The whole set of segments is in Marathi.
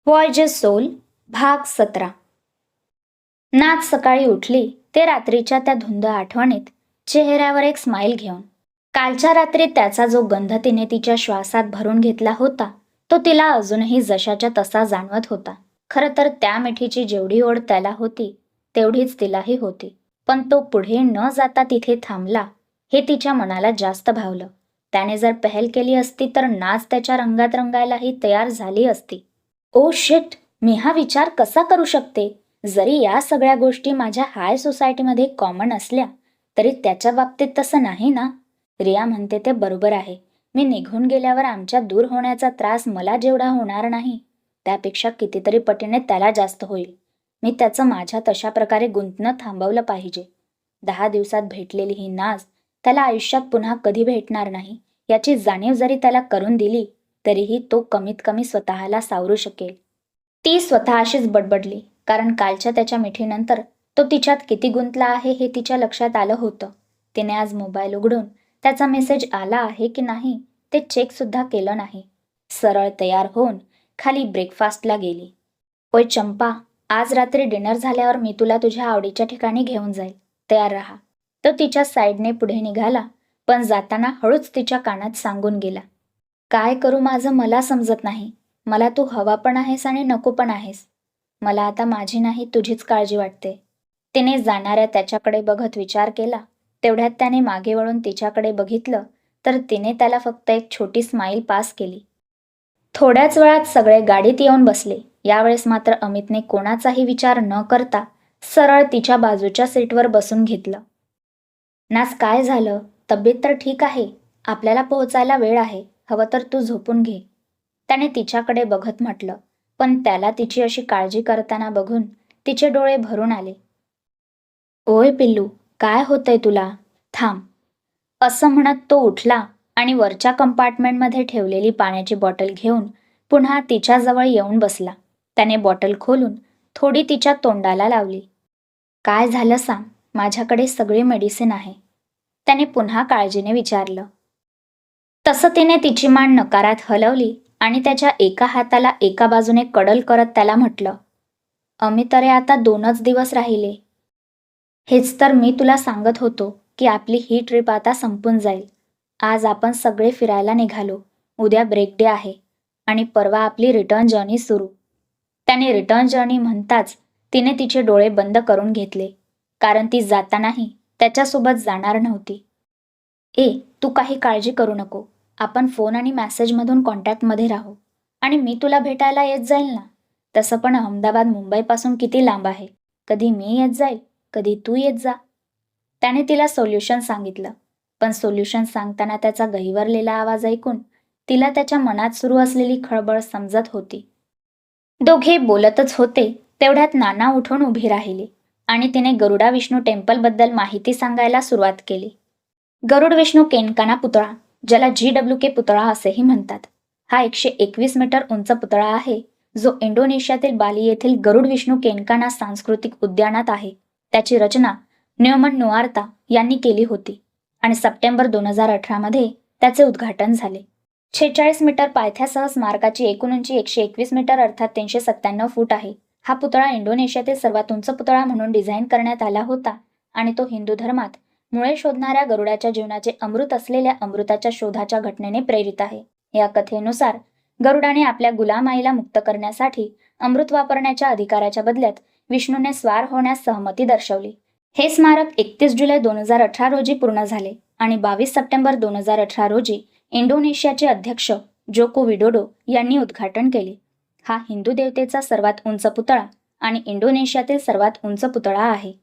व्हॉयजेस सोल भाग 17. नाच सकाळी उठली ते रात्रीच्या त्या धुंद आठवणीत चेहऱ्यावर एक स्माईल घेऊन. कालच्या रात्री त्याचा जो गंध तिने तिच्या श्वासात भरून घेतला होता तो तिला अजूनही जशाच्या तसा जाणवत होता. खरं तर त्या मिठीची जेवढी ओढ त्याला होती तेवढीच तिलाही होती, पण तो पुढे न जाता तिथे थांबला हे तिच्या मनाला जास्त भावलं. त्याने जर पहल केली असती तर नाच त्याच्या रंगात रंगायलाही तयार झाली असती. ओ शिट, मी हा विचार कसा करू शकते? जरी या सगळ्या गोष्टी माझ्या हाय सोसायटीमध्ये कॉमन असल्या तरी त्याच्या बाबतीत तसं नाही ना. रिया म्हणते ते बरोबर आहे. मी निघून गेल्यावर आमच्या दूर होण्याचा त्रास मला जेवढा होणार नाही त्यापेक्षा कितीतरी पटीने त्याला जास्त होईल. मी त्याचं माझ्या तशा प्रकारे गुंतणं थांबवलं पाहिजे. 10 दिवसात भेटलेली ही नाच त्याला आयुष्यात पुन्हा कधी भेटणार नाही याची जाणीव जरी त्याला करून दिली तरीही तो कमीत कमी स्वतःला सावरू शकेल. ती स्वतःशीच बडबडली, कारण कालच्या त्याच्या मिठीनंतर तो तिच्यात किती गुंतला आहे हे तिच्या लक्षात आलं होतं. तिने आज मोबाईल उघडून त्याचा मेसेज आला आहे की नाही ते चेक सुद्धा केलं नाही. सरळ तयार होऊन खाली ब्रेकफास्टला गेली. ओय चंपा, आज रात्री डिनर झाल्यावर मी तुला तुझ्या आवडीच्या ठिकाणी घेऊन जाईल, तयार राहा. तो तिच्या साईडने पुढे निघाला, पण जाताना हळूच तिच्या कानात सांगून गेला, काय करू माझं मला समजत नाही. मला तू हवा पण आहेस आणि नको पण आहेस. मला आता माझी नाही तुझीच काळजी वाटते. तिने जाणाऱ्या त्याच्याकडे बघत विचार केला. तेवढ्यात त्याने मागे वळून तिच्याकडे बघितलं तर तिने त्याला फक्त एक छोटी स्माईल पास केली. थोड्याच वेळात सगळे गाडीत येऊन बसले. यावेळेस मात्र अमितने कोणाचाही विचार न करता सरळ तिच्या बाजूच्या सीटवर बसून घेतलं. नाच, काय झालं? तब्येत तर ठीक आहे. आपल्याला पोहोचायला वेळ आहे, हवं तर तू झोपून घे, त्याने तिच्याकडे बघत म्हटलं. पण त्याला तिची अशी काळजी करताना बघून तिचे डोळे भरून आले. ओय पिल्लू, काय होतंय तुला? थांब, असं म्हणत तो उठला आणि वरच्या कंपार्टमेंटमध्ये ठेवलेली पाण्याची बॉटल घेऊन पुन्हा तिच्याजवळ येऊन बसला. त्याने बॉटल खोलून थोडी तिच्या तोंडाला लावली. काय झालं सांग, माझ्याकडे सगळी मेडिसिन आहे, त्याने पुन्हा काळजीने विचारलं. तसं तिने तिची मान नकारात हलवली आणि त्याच्या एका हाताला एका बाजूने कडल करत त्याला म्हटलं, अमित अरे, आता 2च दिवस राहिले. हेच तर मी तुला सांगत होतो की आपली ही ट्रिप आता संपून जाईल. आज आपण सगळे फिरायला निघालो, उद्या ब्रेक डे आहे आणि परवा आपली रिटर्न जर्नी सुरू. त्याने रिटर्न जर्नी म्हणताच तिने तिचे डोळे बंद करून घेतले, कारण ती जातानाही त्याच्यासोबत जाणार नव्हती. तू काही काळजी करू नको. आपण फोन आणि मेसेजमधून कॉन्टॅक्टमध्ये राहू आणि मी तुला भेटायला येत जाईल ना. तसं पण अहमदाबाद मुंबईपासून किती लांब आहे. कधी मी येत जाईल, कधी तू येत जा. त्याने तिला सोल्युशन सांगितलं, पण सोल्युशन सांगताना त्याचा गहिवरलेला आवाज ऐकून तिला त्याच्या मनात सुरू असलेली खळबळ समजत होती. दोघे बोलतच होते तेवढ्यात नाना उठून उभी राहिली आणि तिने गरुडा विष्णू टेम्पलबद्दल माहिती सांगायला सुरुवात केली. गरुड विष्णू केनकाना पुतळा, ज्याला GWK पुतळा असेही म्हणतात, हा 121 मीटर उंच पुतळा आहे जो इंडोनेशियातील बाली येथील गरुड विष्णू केनकाना सांस्कृतिक उद्यानात आहे. त्याची रचना न्यूमन नुआर्ता यांनी केली होती आणि सप्टेंबर 2018 मध्ये त्याचे उद्घाटन झाले. 46 मीटर पायथ्यासह स्मारकाची एकूण उंची 121 मीटर अर्थात 397 फूट आहे. हा पुतळा इंडोनेशियातील सर्वात उंच पुतळा म्हणून डिझाईन करण्यात आला होता आणि तो हिंदू धर्मात मुळे शोधणाऱ्या गरुडाच्या जीवनाचे अमृत असलेल्या अमृताच्या शोधाच्या घटनेने प्रेरित आहे. या कथेनुसार गरुडाने आपल्या गुलामाईला मुक्त करण्यासाठी अमृत वापरण्याच्या अधिकाराच्या बदल्यात विष्णूने स्वार होण्यास सहमती दर्शवली. हे स्मारक 31 जुलै 2018 रोजी पूर्ण झाले आणि 22 सप्टेंबर 2018 रोजी इंडोनेशियाचे अध्यक्ष जोको विडोडो यांनी उद्घाटन केले. हा हिंदू देवतेचा सर्वात उंच पुतळा आणि इंडोनेशियातील सर्वात उंच पुतळा आहे.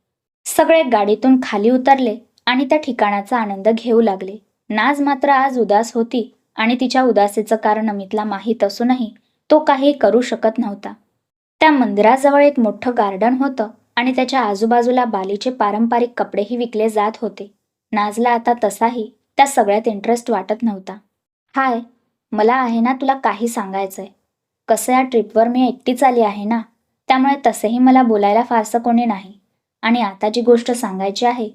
सगळे गाडीतून खाली उतरले आणि त्या ठिकाणाचा आनंद घेऊ लागले. नाज मात्र आज उदास होती आणि तिच्या उदासीचं कारण अमितला माहीत असूनही तो काही करू शकत नव्हता. त्या मंदिराजवळ एक मोठं गार्डन होतं आणि त्याच्या आजूबाजूला बालीचे पारंपरिक कपडेही विकले जात होते. नाजला आता तसाही त्या सगळ्यात इंटरेस्ट वाटत नव्हता. हाय, मला आहे ना तुला काही सांगायचंय. कसं या ट्रिपवर मी एकटीच आली आहे ना, त्यामुळे तसेही मला बोलायला फारसं कोणी नाही आणि आता जी गोष्ट सांगायची आहे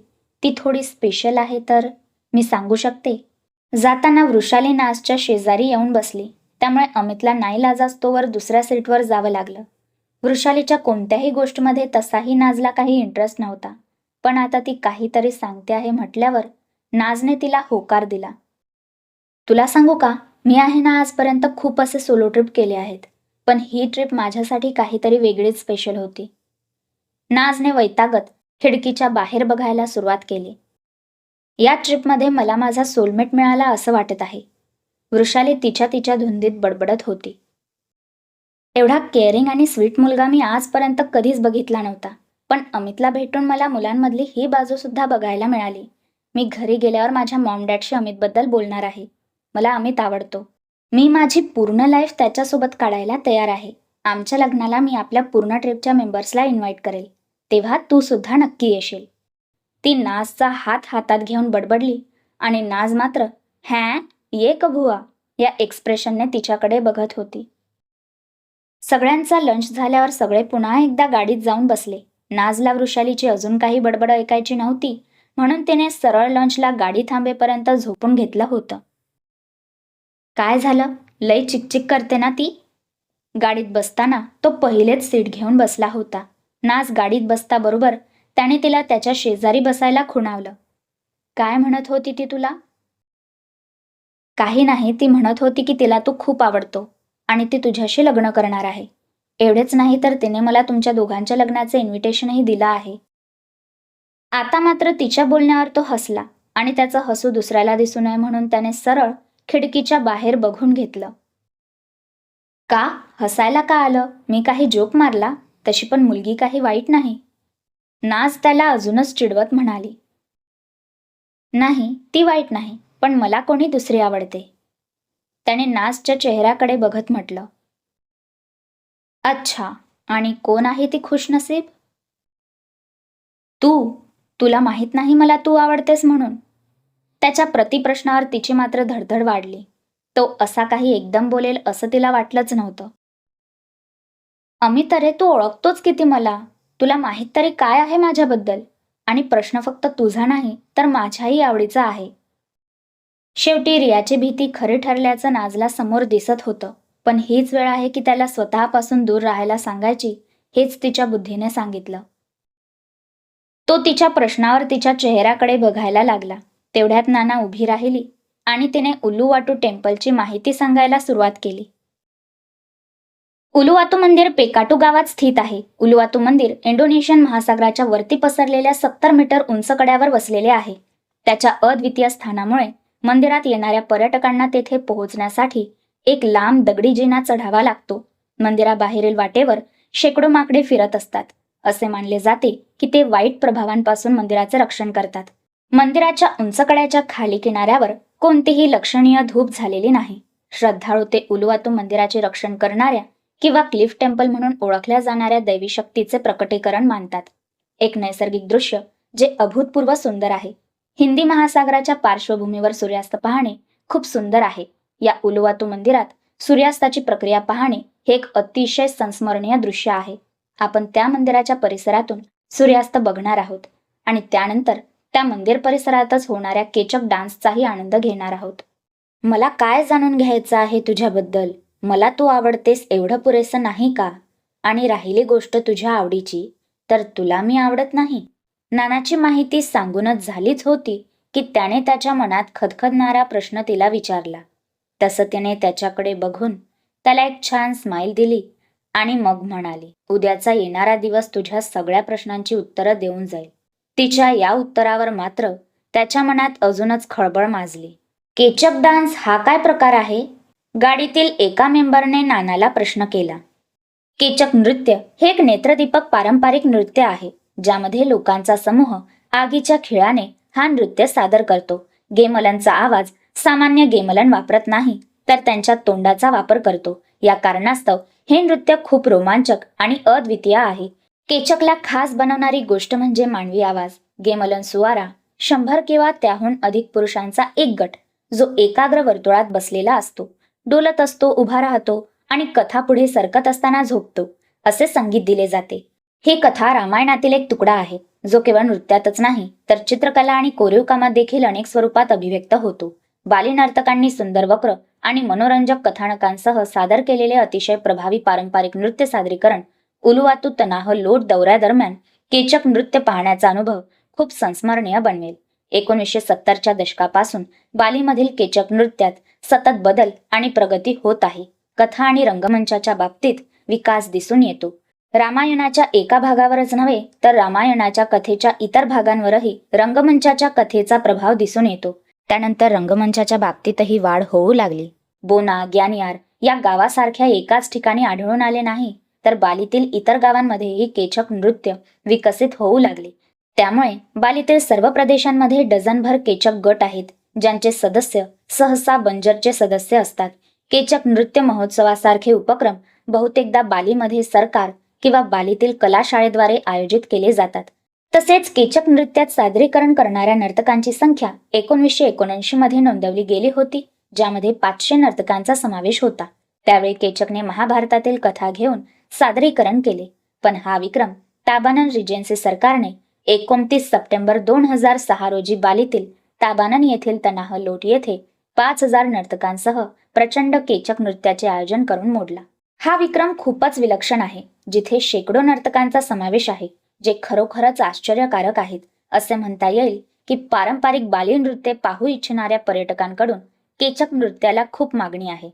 ती थोडी स्पेशल आहे, तर मी सांगू शकते. जाताना वृषाली नाजच्या शेजारी येऊन बसली. त्यामुळे अमितला नाईलाजास्तोवर दुसऱ्या सीटवर जावं लागलं. वृषालीच्या कोणत्याही गोष्टीमध्ये तसाही नाजला काही इंटरेस्ट नव्हता, पण आता ती काहीतरी सांगते आहे म्हटल्यावर नाजने तिला होकार दिला. तुला सांगू का, मी आहे ना आजपर्यंत खूप असे सोलो ट्रिप केले आहेत, पण ही ट्रिप माझ्यासाठी काहीतरी वेगळीच स्पेशल होती. नाजने वैतागत खिडकीच्या बाहेर बघायला सुरुवात केली. या ट्रिपमध्ये मला माझा सोलमेट मिळाला असं वाटत आहे. वृषाली तिच्या धुंदीत बडबडत होती. एवढा केअरिंग आणि स्वीट मुलगा मी आजपर्यंत कधीच बघितला नव्हता, पण अमितला भेटून मला मुलांमधली ही बाजूसुद्धा बघायला मिळाली. मी घरी गेल्यावर माझ्या मॉम डॅडशी अमितबद्दल बोलणार आहे. मला अमित आवडतो. मी माझी पूर्ण लाईफ त्याच्यासोबत काढायला तयार आहे. आमच्या लग्नाला मी आपल्या पूर्ण ट्रिपच्या मेंबर्सला इन्व्हाइट करेल, तेव्हा तू सुद्धा नक्की येशील. ती नाजचा हात हातात घेऊन बडबडली आणि नाज मात्र हॅ ये कभुआ या एक्सप्रेशनने तिच्याकडे बघत होती. सगळ्यांचा लंच झाल्यावर सगळे पुन्हा एकदा गाडीत जाऊन बसले. नाजला वृषालीची अजून काही बडबड ऐकायची नव्हती, म्हणून तिने सरळ लंचला गाडी थांबेपर्यंत झोपून घेतलं होतं. काय झालं, लय चिकचिक करते ना ती? गाडीत बसताना तो पहिलेच सीट घेऊन बसला होता. नाज गाडीत बसताबरोबर त्याने तिला त्याच्या शेजारी बसायला खुणावलं. काय म्हणत होती ती तुला? काही नाही, ती म्हणत होती की तिला तू खूप आवडतो आणि ती तुझ्याशी लग्न करणार आहे. एवढेच नाही तर तिने मला तुमच्या दोघांच्या लग्नाचे इन्व्हिटेशनही दिलं आहे. आता मात्र तिच्या बोलण्यावर तो हसला आणि त्याचं हसू दुसऱ्याला दिसू नये म्हणून त्याने सरळ खिडकीच्या बाहेर बघून घेतलं. का हसायला का आलं? मी काही जोक मारला? तशी पण मुलगी काही वाईट नाही. नाज त्याला अजूनच चिडवत म्हणाली. नाही, ती वाईट नाही, पण मला कोणी दुसरी आवडते. त्याने नाजच्या चेहऱ्याकडे बघत म्हटलं. अच्छा, आणि कोण आहे ती खुशनसीब? तुला माहित नाही मला तू आवडतेस म्हणून? त्याच्या प्रतिप्रश्नावर तिची मात्र धडधड वाढली. तो असा काही एकदम बोलेल असं तिला वाटलंच नव्हतं. अमित, अरे तू ओळखतोच किती मला. तुला माहित तरी काय आहे माझ्याबद्दल? आणि प्रश्न फक्त तुझा नाही तर माझ्याही आवडीचा आहे. शेवटी रियाची भीती खरी ठरल्याचं नाजला समोर दिसत होतं, पण हीच वेळ आहे की त्याला स्वतःपासून दूर राहायला सांगायची, हेच तिच्या बुद्धीने सांगितलं. तो तिच्या प्रश्नावर तिच्या चेहऱ्याकडे बघायला लागला. तेवढ्यात नाना उभी राहिली आणि तिने उलुवाटू टेम्पलची माहिती सांगायला सुरुवात केली. उलुवातू मंदिर पेकाटू गावात स्थित आहे. उलुवातू मंदिर इंडोनेशियन महासागराच्या वरती पसरलेल्या 70 मीटर उंच कड्यावर वसलेले आहे. त्याच्या अद्वितीय स्थानामुळे मंदिरात येणाऱ्या पर्यटकांना तेथे पोहोचण्यासाठी एक लांब दगडी जिना चढावा लागतो. मंदिराबाहेरील वाटेवर शेकडो माकडे फिरत असतात. असे मानले जाते की ते वाईट प्रभावांपासून मंदिराचे रक्षण करतात. मंदिराच्या उंच कड्याच्या खाली किनाऱ्यावर कोणतीही लक्षणीय धूप झालेली नाही. श्रद्धाळू ते उलुवातू मंदिराचे रक्षण करणाऱ्या किंवा क्लिफ टेम्पल म्हणून ओळखल्या जाणाऱ्या दैवी शक्तीचे प्रकटीकरण मानतात. एक नैसर्गिक दृश्य जे अभूतपूर्व सुंदर आहे. हिंदी महासागराच्या पार्श्वभूमीवर सूर्यास्त पाहणे खूप सुंदर आहे. या उलुवातू मंदिरात सूर्यास्ताची प्रक्रिया पाहणे हे एक अतिशय संस्मरणीय दृश्य आहे. आपण त्या मंदिराच्या परिसरातून सूर्यास्त बघणार आहोत आणि त्यानंतर त्या मंदिर परिसरातच होणाऱ्या केचक डान्सचाही आनंद घेणार आहोत. मला काय जाणून घ्यायचं आहे तुझ्याबद्दल? मला तू आवडतेस एवढं पुरेसं नाही का? आणि राहिली गोष्ट तुझ्या आवडीची, तर तुला मी आवडत नाही. नानाची माहिती सांगूनच झालीच होती की त्याने त्याच्या मनात खदखदणारा प्रश्न तिला विचारला. तसं तिने त्याच्याकडे बघून त्याला एक छान स्माईल दिली आणि मग म्हणाली, उद्याचा येणारा दिवस तुझ्या सगळ्या प्रश्नांची उत्तरं देऊन जाईल. तिच्या या उत्तरावर मात्र त्याच्या मनात अजूनच खळबळ माजली. केचक डान्स हा काय प्रकार आहे? गाडीतील एका मेंबरने नानाला प्रश्न केला. केचक नृत्य हे एक नेत्रदीपक पारंपरिक नृत्य आहे, ज्यामध्ये लोकांचा समूह आगीच्या खिळ्याने हा नृत्य सादर करतो. गेमलनचा आवाज सामान्य गेमलन वापरत नाही, तर त्यांच्या तोंडाचा वापर करतो. या कारणास्तव हे नृत्य खूप रोमांचक आणि अद्वितीय आहे. केचकला खास बनवणारी गोष्ट म्हणजे मानवी आवाज. गेमलन सुवारा 100 किंवा त्याहून अधिक पुरुषांचा एक गट, जो एकाग्र वर्तुळात बसलेला असतो, डोलत असतो, उभा राहतो आणि कथा पुढे सरकत असताना झोपतो, असे संगीत दिले जाते. ही कथा रामायणातील एक तुकडा आहे, जो केवळ नृत्यातच नाही तर चित्रकला आणि कोरीव कामात देखील अनेक स्वरूपात अभिव्यक्त होतो. बाली नर्तकांनी सुंदर वक्र आणि मनोरंजक कथानकांसह सादर केलेले अतिशय प्रभावी पारंपरिक नृत्य सादरीकरण उलुवातू तनाह लोट दौऱ्यादरम्यान केचक नृत्य पाहण्याचा अनुभव खूप संस्मरणीय बनवेल. 1970च्या दशकापासून बालीमधील केचक नृत्यात सतत बदल आणि प्रगती होत आहे. कथा आणि रंगमंचाच्या बाबतीत विकास दिसून येतो. रामायणाच्या एका भागावरच नव्हे तर रामायणाच्या कथेच्या इतर भागांवरही रंगमंचाच्या कथेचा प्रभाव दिसून येतो. त्यानंतर रंगमंचाच्या बाबतीतही वाढ होऊ लागली. बोना, ग्यानियार या गावासारख्या एकाच ठिकाणी आढळून आले नाही, तर बालीतील इतर गावांमध्येही केचक नृत्य विकसित होऊ लागले. त्यामुळे बालीतील सर्व प्रदेशांमध्ये डझनभर केचक गट आहेत, ज्यांचे सदस्य सहसा बंजरचे सदस्य असतात. केचक नृत्य महोत्सवासारखे उपक्रम बहुतेकदा बालीमध्ये सरकार किंवा बालीतील कला शाळेद्वारे आयोजित केले जातात. तसेच केचक नृत्यात सादरीकरण करणाऱ्या नर्तकांची संख्या 1979 मध्ये नोंदवली गेली होती, ज्यामध्ये 500 नर्तकांचा समावेश होता. त्यावेळी केचकने महाभारतातील कथा घेऊन सादरीकरण केले. पण हा विक्रम ताबानन रिजेन्सी सरकारने 29 सप्टेंबर 2006 रोजी बालीतील ताबानन येथील तनाह लोट येथे 5000 नर्तकांसह प्रचंड केचक नृत्याचे आयोजन करून मोडला. हा विक्रम खूपच विलक्षण आहे, जिथे शेकडो नर्तकांचा समावेश आहे, जे खरोखरच आश्चर्यकारक आहेत. असे म्हणता येईल की पारंपरिक बाली नृत्य पाहू इच्छिणाऱ्या पर्यटकांकडून केचक नृत्याला खूप मागणी आहे.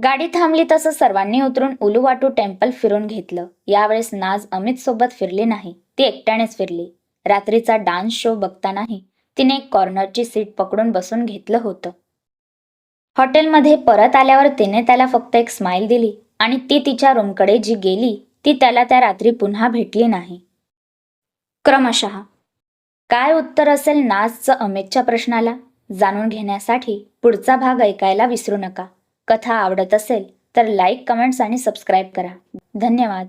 गाडी थांबली तसं सर्वांनी उतरून उलुवाटू टेम्पल फिरून घेतलं. यावेळेस नाज अमित सोबत फिरली नाही, ती एकट्यानेच फिरली. रात्रीचा डान्स शो बघतानाही तिने एक कॉर्नरची सीट पकडून बसून घेतलं होतं. हॉटेलमध्ये परत आल्यावर तिने त्याला फक्त एक स्माईल दिली आणि ती तिच्या रूमकडे जी गेली ती त्याला त्या रात्री पुन्हा भेटली नाही. क्रमशः काय उत्तर असेल नाजचं अमितच्या प्रश्नाला जाणून घेण्यासाठी पुढचा भाग ऐकायला विसरू नका. कथा आवडत असेल तर लाईक, कमेंट्स आणि सबस्क्राईब करा. धन्यवाद.